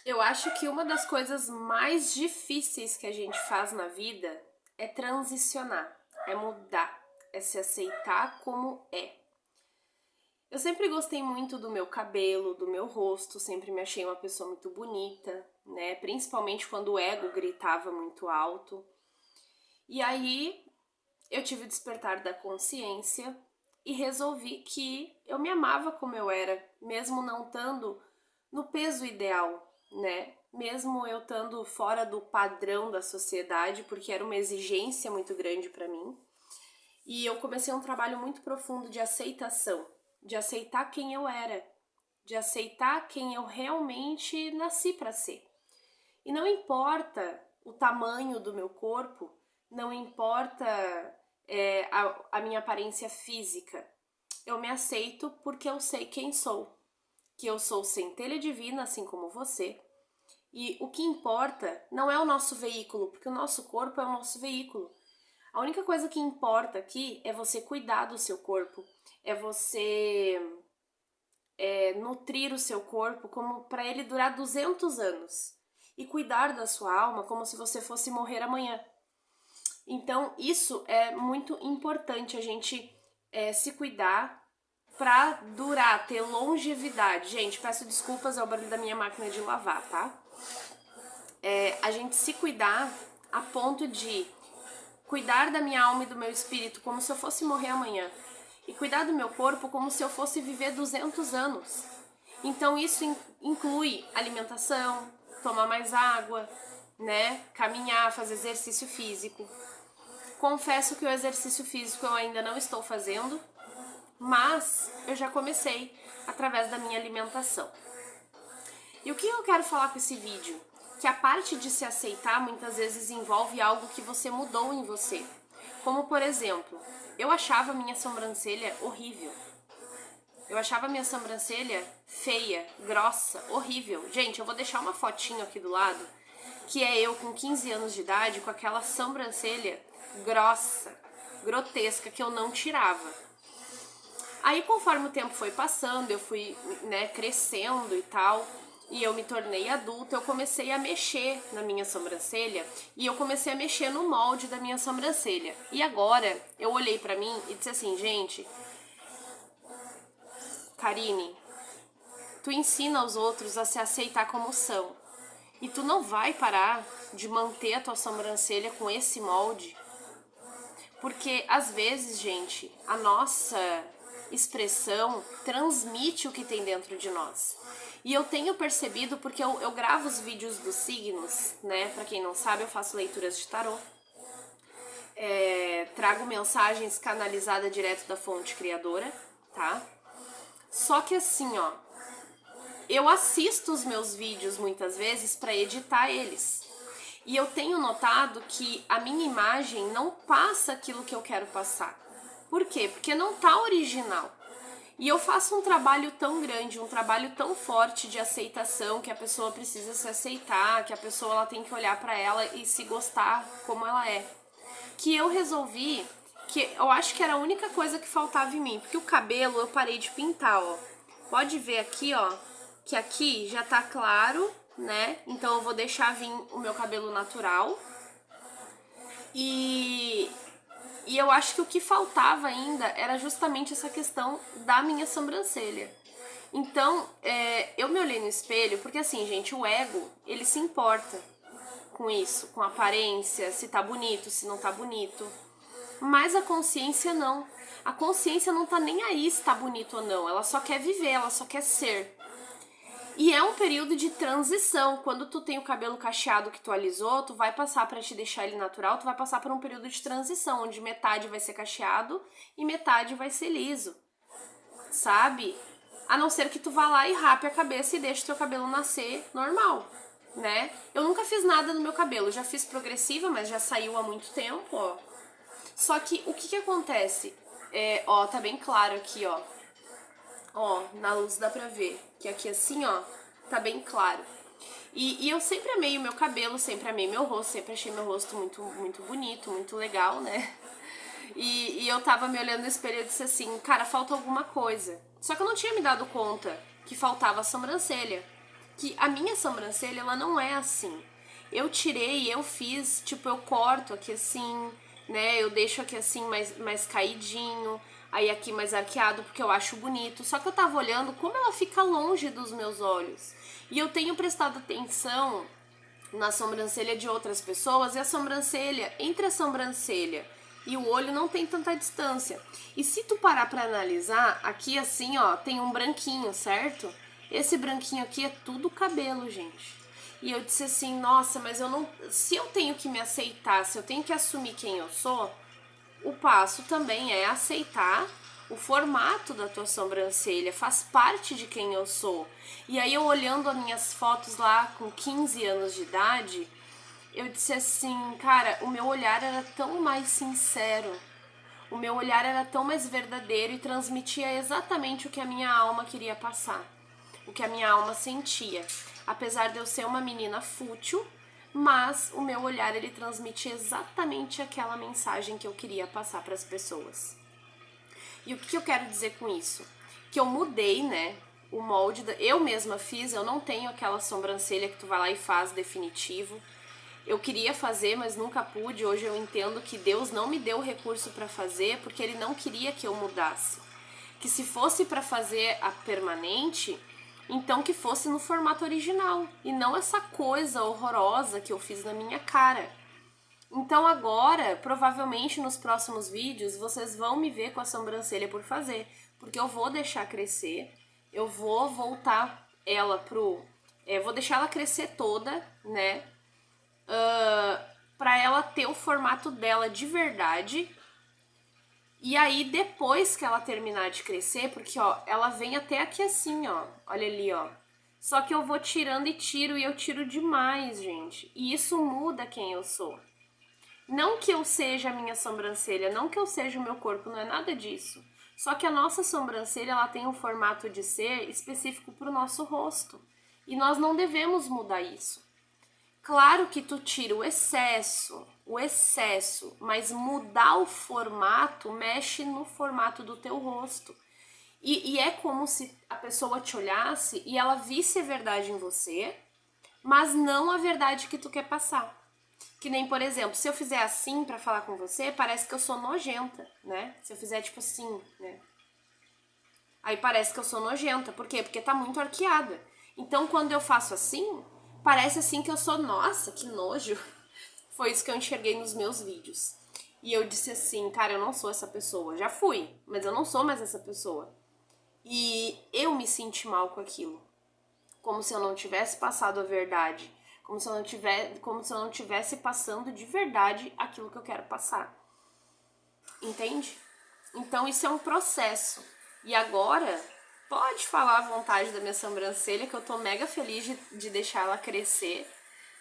Eu acho que uma das coisas mais difíceis que a gente faz na vida é transicionar, é mudar, é se aceitar como é. Eu sempre gostei muito do meu cabelo, do meu rosto, sempre me achei uma pessoa muito bonita, né? Principalmente quando o ego gritava muito alto. E aí eu tive o despertar da consciência e resolvi que eu me amava como eu era, mesmo não estando no peso ideal, né? Mesmo eu estando fora do padrão da sociedade, porque era uma exigência muito grande para mim. E eu comecei um trabalho muito profundo de aceitação, de aceitar quem eu era, de aceitar quem eu realmente nasci para ser. E não importa o tamanho do meu corpo, não importa a minha aparência física. Eu me aceito porque eu sei quem sou, que eu sou centelha divina, assim como você. E o que importa não é o nosso veículo, porque o nosso corpo é o nosso veículo. A única coisa que importa aqui é você cuidar do seu corpo, é você nutrir o seu corpo como para ele durar 200 anos e cuidar da sua alma como se você fosse morrer amanhã. Então, isso é muito importante, a gente se cuidar pra durar, ter longevidade. Gente, peço desculpas, é o barulho da minha máquina de lavar, tá? A gente se cuidar a ponto de cuidar da minha alma e do meu espírito como se eu fosse morrer amanhã. E cuidar do meu corpo como se eu fosse viver 200 anos. Então isso inclui alimentação, tomar mais água, né? Caminhar, fazer exercício físico. Confesso que o exercício físico eu ainda não estou fazendo, mas eu já comecei através da minha alimentação. E o que eu quero falar com esse vídeo? Que a parte de se aceitar muitas vezes envolve algo que você mudou em você. Como, por exemplo, eu achava minha sobrancelha horrível. Eu achava minha sobrancelha feia, grossa, horrível. Gente, eu vou deixar uma fotinho aqui do lado, que é eu com 15 anos de idade, com aquela sobrancelha grossa, grotesca, que eu não tirava. Aí, conforme o tempo foi passando, eu fui, crescendo e tal, e eu me tornei adulta, eu comecei a mexer na minha sobrancelha e eu comecei a mexer no molde da minha sobrancelha. E agora, eu olhei pra mim e disse assim, gente, Karine, tu ensina os outros a se aceitar como são. E tu não vai parar de manter a tua sobrancelha com esse molde. Porque às vezes, gente, a nossa expressão transmite o que tem dentro de nós. E eu tenho percebido, porque eu gravo os vídeos dos signos, né? Pra quem não sabe, eu faço leituras de tarô. Trago mensagens canalizadas direto da fonte criadora, tá? Só que assim, ó, eu assisto os meus vídeos muitas vezes para editar eles. E eu tenho notado que a minha imagem não passa aquilo que eu quero passar. Por quê? Porque não tá original. E eu faço um trabalho tão grande, um trabalho tão forte de aceitação, que a pessoa precisa se aceitar, que a pessoa ela tem que olhar para ela e se gostar como ela é. Que eu resolvi, que eu acho que era a única coisa que faltava em mim, porque o cabelo eu parei de pintar, ó. Pode ver aqui, ó, que aqui já tá claro, né? Então eu vou deixar vir o meu cabelo natural. E eu acho que o que faltava ainda era justamente essa questão da minha sobrancelha. Então, eu me olhei no espelho, porque assim, gente, o ego, ele se importa com isso, com a aparência, se tá bonito, se não tá bonito. Mas a consciência não. A consciência não tá nem aí se tá bonito ou não, ela só quer viver, ela só quer ser. E é um período de transição. Quando tu tem o cabelo cacheado que tu alisou, tu vai passar pra te deixar ele natural, tu vai passar por um período de transição, onde metade vai ser cacheado e metade vai ser liso. Sabe? A não ser que tu vá lá e rape a cabeça e deixe teu cabelo nascer normal, né? Eu nunca fiz nada no meu cabelo, já fiz progressiva, mas já saiu há muito tempo, ó. Só que o que acontece? Ó, tá bem claro aqui, ó. Ó, na luz dá pra ver que aqui assim, ó, tá bem claro. E eu sempre amei o meu cabelo, sempre amei meu rosto, sempre achei meu rosto muito, muito bonito, muito legal, né? E eu tava me olhando no espelho e disse assim, cara, falta alguma coisa. Só que eu não tinha me dado conta que faltava a sobrancelha. que a minha sobrancelha, ela não é assim. Eu tirei, eu fiz, tipo, eu corto aqui assim, né? Eu deixo aqui assim mais caidinho, aí aqui mais arqueado porque eu acho bonito. Só que eu tava olhando como ela fica longe dos meus olhos. E eu tenho prestado atenção na sobrancelha de outras pessoas, e a sobrancelha, entre a sobrancelha e o olho não tem tanta distância. E se tu parar pra analisar, aqui assim, ó, tem um branquinho, certo? Esse branquinho aqui é tudo cabelo, gente. E eu disse assim, nossa, mas eu não... Se eu tenho que me aceitar, se eu tenho que assumir quem eu sou, o passo também é aceitar o formato da tua sobrancelha, faz parte de quem eu sou. E aí eu olhando as minhas fotos lá com 15 anos de idade, eu disse assim, cara, o meu olhar era tão mais sincero, o meu olhar era tão mais verdadeiro e transmitia exatamente o que a minha alma queria passar, o que a minha alma sentia. Apesar de eu ser uma menina fútil, mas o meu olhar ele transmite exatamente aquela mensagem que eu queria passar para as pessoas. E o que eu quero dizer com isso? Que eu mudei, né, o molde, eu mesma fiz, eu não tenho aquela sobrancelha que tu vai lá e faz definitivo. Eu queria fazer, mas nunca pude. Hoje eu entendo que Deus não me deu o recurso para fazer, porque Ele não queria que eu mudasse. Que se fosse para fazer a permanente, então que fosse no formato original, e não essa coisa horrorosa que eu fiz na minha cara. Então agora, provavelmente nos próximos vídeos, vocês vão me ver com a sobrancelha por fazer, porque eu vou deixar crescer, eu vou voltar ela vou deixar ela crescer toda, né, pra ela ter o formato dela de verdade. E aí depois que ela terminar de crescer, porque ó, ela vem até aqui assim, ó, olha ali, ó. Só que eu vou tirando e eu tiro demais, gente. E isso muda quem eu sou. Não que eu seja a minha sobrancelha, não que eu seja o meu corpo, não é nada disso. Só que a nossa sobrancelha, ela tem um formato de ser específico para o nosso rosto. E nós não devemos mudar isso. Claro que tu tira o excesso, mas mudar o formato mexe no formato do teu rosto. E é como se a pessoa te olhasse e ela visse a verdade em você, mas não a verdade que tu quer passar. Que nem, por exemplo, se eu fizer assim pra falar com você, parece que eu sou nojenta, né? Se eu fizer tipo assim, né? Aí parece que eu sou nojenta. Por quê? Porque tá muito arqueada. Então, quando eu faço assim, parece assim que eu sou, nossa, que nojo. Foi isso que eu enxerguei nos meus vídeos. E eu disse assim, cara, eu não sou essa pessoa. Já fui, mas eu não sou mais essa pessoa. E eu me senti mal com aquilo. Como se eu não tivesse passado a verdade. Como se eu não tivesse passando de verdade aquilo que eu quero passar. Entende? Então isso é um processo. E agora, pode falar à vontade da minha sobrancelha, que eu tô mega feliz de deixar ela crescer,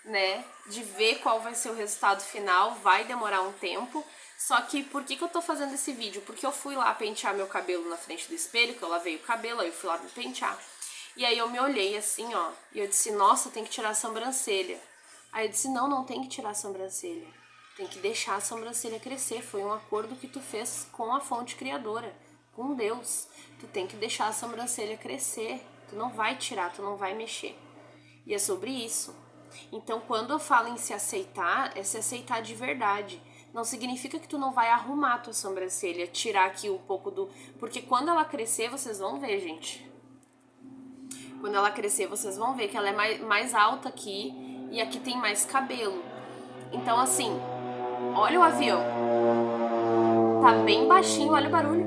né? De ver qual vai ser o resultado final. Vai demorar um tempo. Só que por que eu tô fazendo esse vídeo? Porque eu fui lá pentear meu cabelo na frente do espelho, que eu lavei o cabelo, aí eu fui lá me pentear. E aí eu me olhei assim, ó, e eu disse, nossa, tem que tirar a sobrancelha. Aí eu disse, não, não tem que tirar a sobrancelha. Tem que deixar a sobrancelha crescer. Foi um acordo que tu fez com a fonte criadora, com Deus. Tu tem que deixar a sobrancelha crescer. Tu não vai tirar, tu não vai mexer. E é sobre isso. Então, quando eu falo em se aceitar, é se aceitar de verdade. Não significa que tu não vai arrumar a tua sobrancelha, tirar aqui um pouco do... Porque quando ela crescer, vocês vão ver, gente. Quando ela crescer, vocês vão ver que ela é mais alta aqui e aqui tem mais cabelo. Então, assim, olha o avião. Tá bem baixinho, olha o barulho.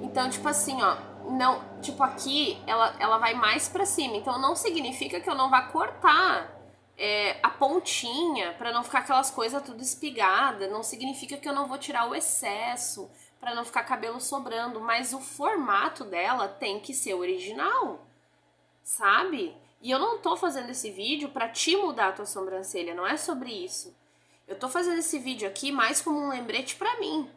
Então, tipo assim, ó, não, tipo aqui ela vai mais pra cima. Então, não significa que eu não vá cortar a pontinha pra não ficar aquelas coisas tudo espigada. Não significa que eu não vou tirar o excesso pra não ficar cabelo sobrando. Mas o formato dela tem que ser original, sabe? E eu não tô fazendo esse vídeo pra te mudar a tua sobrancelha, não é sobre isso. Eu tô fazendo esse vídeo aqui mais como um lembrete pra mim.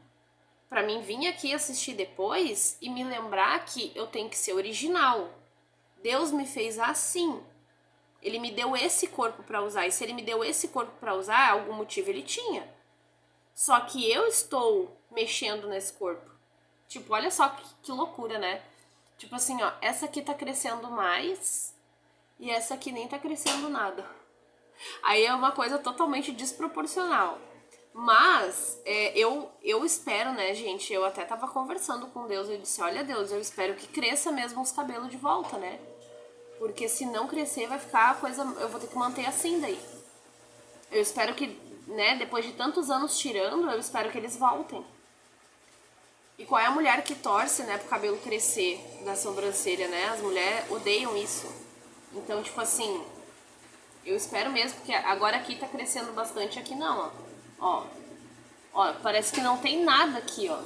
Pra mim vir aqui assistir depois e me lembrar que eu tenho que ser original. Deus me fez assim. Ele me deu esse corpo pra usar. E se ele me deu esse corpo pra usar, algum motivo ele tinha. Só que eu estou mexendo nesse corpo. Tipo, olha só que loucura, né? Tipo assim, ó, essa aqui tá crescendo mais e essa aqui nem tá crescendo nada. Aí é uma coisa totalmente desproporcional. Mas eu espero, né, gente? Eu até tava conversando com Deus. Eu disse, olha, Deus, eu espero que cresça mesmo os cabelos de volta, né? Porque se não crescer, vai ficar a coisa... Eu vou ter que manter assim daí. Eu espero que, né, depois de tantos anos tirando, eu espero que eles voltem. E qual é a mulher que torce, né, pro cabelo crescer da sobrancelha, né? As mulheres odeiam isso. Então, tipo assim, eu espero mesmo, porque agora aqui tá crescendo bastante, aqui não, ó. Ó, parece que não tem nada aqui, ó.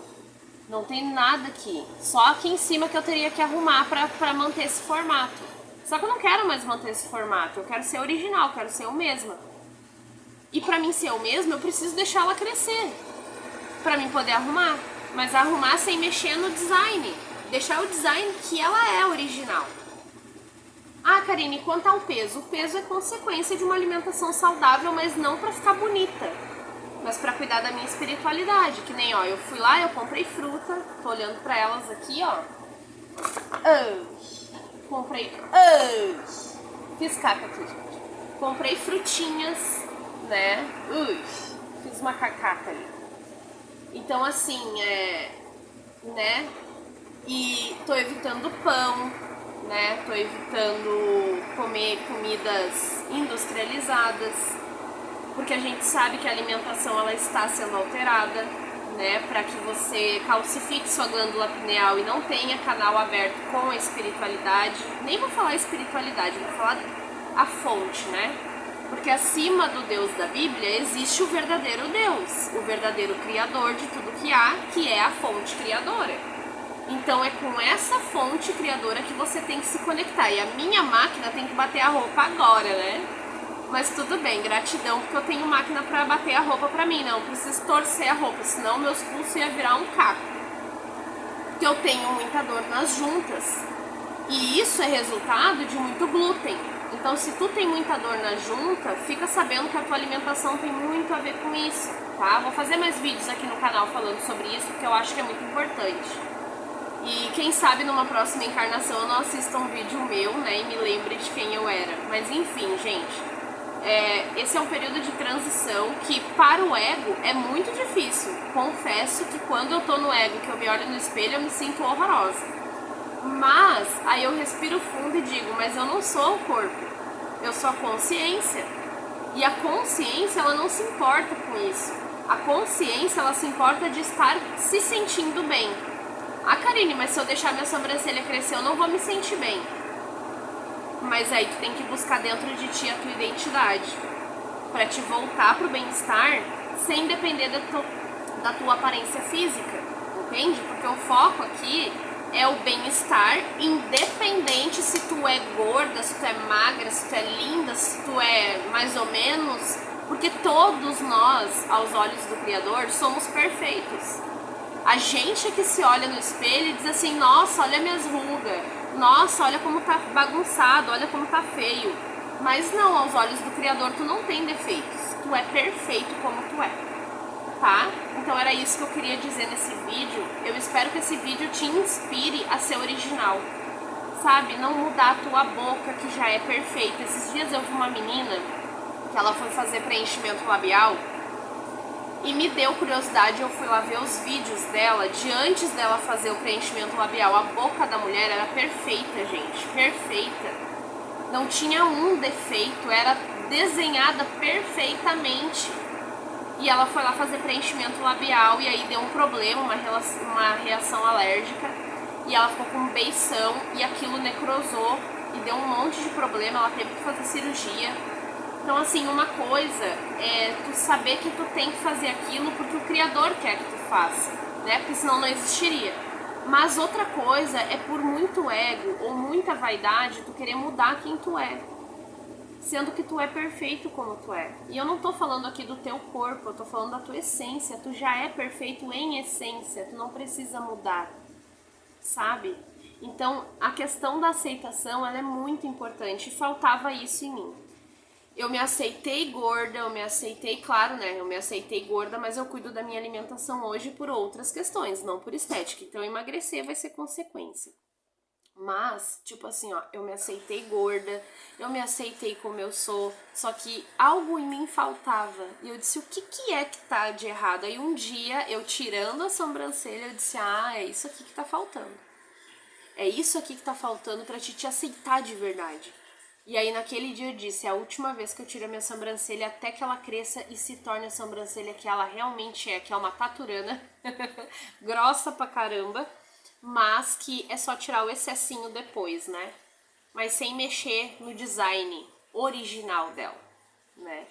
Não tem nada aqui. Só aqui em cima que eu teria que arrumar pra manter esse formato. Só que eu não quero mais manter esse formato. Eu quero ser original, quero ser eu mesma. E pra mim ser eu mesma, eu preciso deixar ela crescer. Pra mim poder arrumar. Mas arrumar sem mexer no design. Deixar o design que ela é original. Ah, Karine, quanto ao peso? O peso é consequência de uma alimentação saudável, mas não pra ficar bonita. Mas pra cuidar da minha espiritualidade. Que nem, ó, eu fui lá, eu comprei fruta. Tô olhando pra elas aqui, ó. Comprei... Fiz caca aqui, gente. Comprei frutinhas, né? Fiz uma cacaca ali. Então, assim, né? E tô evitando pão, né? Tô evitando comer comidas industrializadas, porque a gente sabe que a alimentação ela está sendo alterada, né? Para que você calcifique sua glândula pineal e não tenha canal aberto com a espiritualidade. Nem vou falar espiritualidade, vou falar a fonte, né? Porque acima do Deus da Bíblia existe o verdadeiro Deus, o verdadeiro Criador de tudo que há, que é a fonte criadora. Então é com essa fonte criadora que você tem que se conectar. E a minha máquina tem que bater a roupa agora, né? Mas tudo bem, gratidão, porque eu tenho máquina pra bater a roupa pra mim. Não preciso torcer a roupa, senão meus pulsos iam virar um caco. Porque eu tenho muita dor nas juntas. E isso é resultado de muito glúten. Então, se tu tem muita dor na junta, fica sabendo que a tua alimentação tem muito a ver com isso, tá? Vou fazer mais vídeos aqui no canal falando sobre isso, porque eu acho que é muito importante. E quem sabe numa próxima encarnação eu não assista um vídeo meu, né, e me lembre de quem eu era. Mas enfim, gente, esse é um período de transição que para o ego é muito difícil. Confesso que quando eu tô no ego, que eu me olho no espelho, eu me sinto horrorosa. Mas aí eu respiro fundo e digo, mas eu não sou o corpo, eu sou a consciência. E a consciência, ela não se importa com isso. A consciência, ela se importa de estar se sentindo bem. Ah, Karine, mas se eu deixar minha sobrancelha crescer, eu não vou me sentir bem. Mas aí tu tem que buscar dentro de ti a tua identidade, pra te voltar pro bem-estar sem depender da tua aparência física, entende? Porque o foco aqui é o bem-estar, independente se tu é gorda, se tu é magra, se tu é linda, se tu é mais ou menos, porque todos nós, aos olhos do Criador, somos perfeitos. A gente é que se olha no espelho e diz assim, nossa, olha minhas rugas, nossa, olha como tá bagunçado, olha como tá feio. Mas não, aos olhos do Criador tu não tem defeitos, tu é perfeito como tu é. Tá? Então era isso que eu queria dizer nesse vídeo. Eu espero que esse vídeo te inspire a ser original, sabe? Não mudar a tua boca, que já é perfeita. Esses dias eu vi uma menina que ela foi fazer preenchimento labial e me deu curiosidade, eu fui lá ver os vídeos dela, de antes dela fazer o preenchimento labial. A boca da mulher era perfeita, gente, perfeita. Não tinha um defeito, era desenhada perfeitamente. E ela foi lá fazer preenchimento labial e aí deu um problema, uma reação alérgica. E ela ficou com beição e aquilo necrosou e deu um monte de problema, ela teve que fazer cirurgia. Então assim, uma coisa é tu saber que tu tem que fazer aquilo porque o Criador quer que tu faça, né? Porque senão não existiria. Mas outra coisa é por muito ego ou muita vaidade tu querer mudar quem tu é, sendo que tu é perfeito como tu é. E eu não tô falando aqui do teu corpo, eu tô falando da tua essência. Tu já é perfeito em essência, tu não precisa mudar, sabe? Então, a questão da aceitação, ela é muito importante, e faltava isso em mim. Eu me aceitei gorda, eu me aceitei, claro, né? Eu me aceitei gorda, mas eu cuido da minha alimentação hoje por outras questões, não por estética. Então, emagrecer vai ser consequência. Mas, tipo assim, ó, eu me aceitei gorda, eu me aceitei como eu sou, só que algo em mim faltava. E eu disse, o que é que tá de errado? Aí um dia, eu tirando a sobrancelha, eu disse, é isso aqui que tá faltando. É isso aqui que tá faltando pra te aceitar de verdade. E aí naquele dia eu disse, é a última vez que eu tiro a minha sobrancelha até que ela cresça e se torne a sobrancelha que ela realmente é, que é uma taturana, grossa pra caramba, mas que é só tirar o excessinho depois, né? Mas sem mexer no design original dela, né?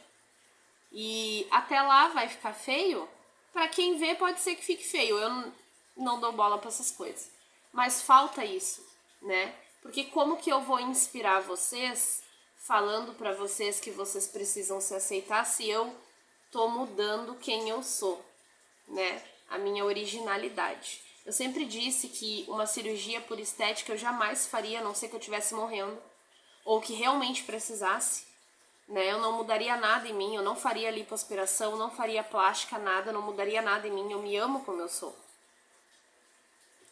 E até lá vai ficar feio? Pra quem vê pode ser que fique feio, eu não dou bola pra essas coisas. Mas falta isso, né? Porque como que eu vou inspirar vocês falando pra vocês que vocês precisam se aceitar se eu tô mudando quem eu sou, né? A minha originalidade. Eu sempre disse que uma cirurgia por estética eu jamais faria, a não ser que eu estivesse morrendo ou que realmente precisasse, né? Eu não mudaria nada em mim, eu não faria lipoaspiração, não faria plástica, nada, não mudaria nada em mim, eu me amo como eu sou.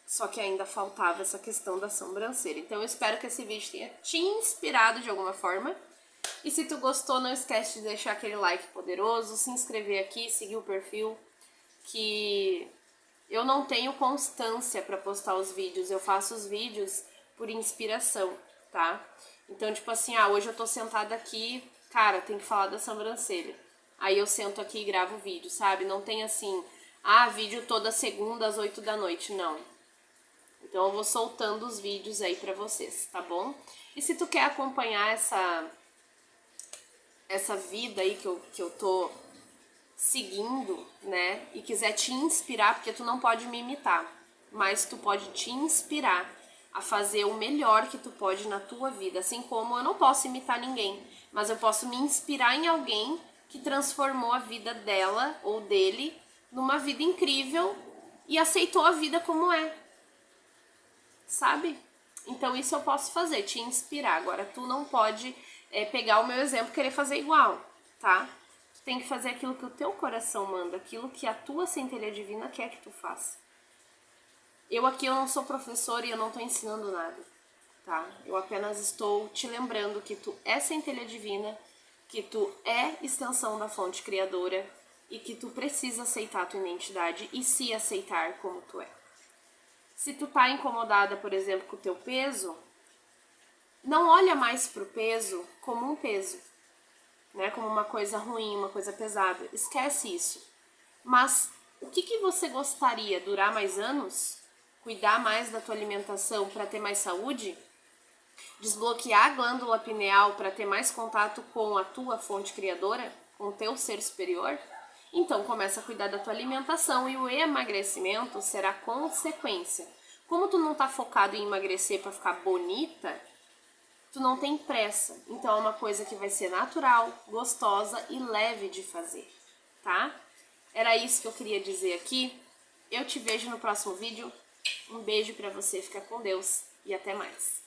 Só que ainda faltava essa questão da sobrancelha. Então eu espero que esse vídeo tenha te inspirado de alguma forma. E se tu gostou, não esquece de deixar aquele like poderoso, se inscrever aqui, seguir o perfil, que eu não tenho constância para postar os vídeos, eu faço os vídeos por inspiração, tá? Então, tipo assim, hoje eu tô sentada aqui, cara, tem que falar da sobrancelha. Aí eu sento aqui e gravo o vídeo, sabe? Não tem assim, vídeo toda segunda às 8 da noite, não. Então eu vou soltando os vídeos aí pra vocês, tá bom? E se tu quer acompanhar essa vida aí que eu tô seguindo, né? E quiser te inspirar, porque tu não pode me imitar, mas tu pode te inspirar a fazer o melhor que tu pode na tua vida. Assim como eu não posso imitar ninguém, mas eu posso me inspirar em alguém que transformou a vida dela ou dele numa vida incrível e aceitou a vida como é. Sabe? Então isso eu posso fazer, te inspirar. Agora tu não pode pegar o meu exemplo e querer fazer igual, tá? Tu tem que fazer aquilo que o teu coração manda, aquilo que a tua centelha divina quer que tu faça. Eu não sou professora e eu não tô ensinando nada, tá? Eu apenas estou te lembrando que tu é centelha divina, que tu é extensão da fonte criadora e que tu precisa aceitar a tua identidade e se aceitar como tu é. Se tu tá incomodada, por exemplo, com o teu peso, não olha mais pro peso como um peso, né? Como uma coisa ruim, uma coisa pesada. Esquece isso. Mas o que você gostaria? Durar mais anos? Cuidar mais da tua alimentação para ter mais saúde? Desbloquear a glândula pineal para ter mais contato com a tua fonte criadora? Com o teu ser superior? Então, começa a cuidar da tua alimentação e o emagrecimento será consequência. Como tu não tá focado em emagrecer para ficar bonita, tu não tem pressa. Então, é uma coisa que vai ser natural, gostosa e leve de fazer, tá? Era isso que eu queria dizer aqui. Eu te vejo no próximo vídeo. Um beijo pra você, fica com Deus e até mais.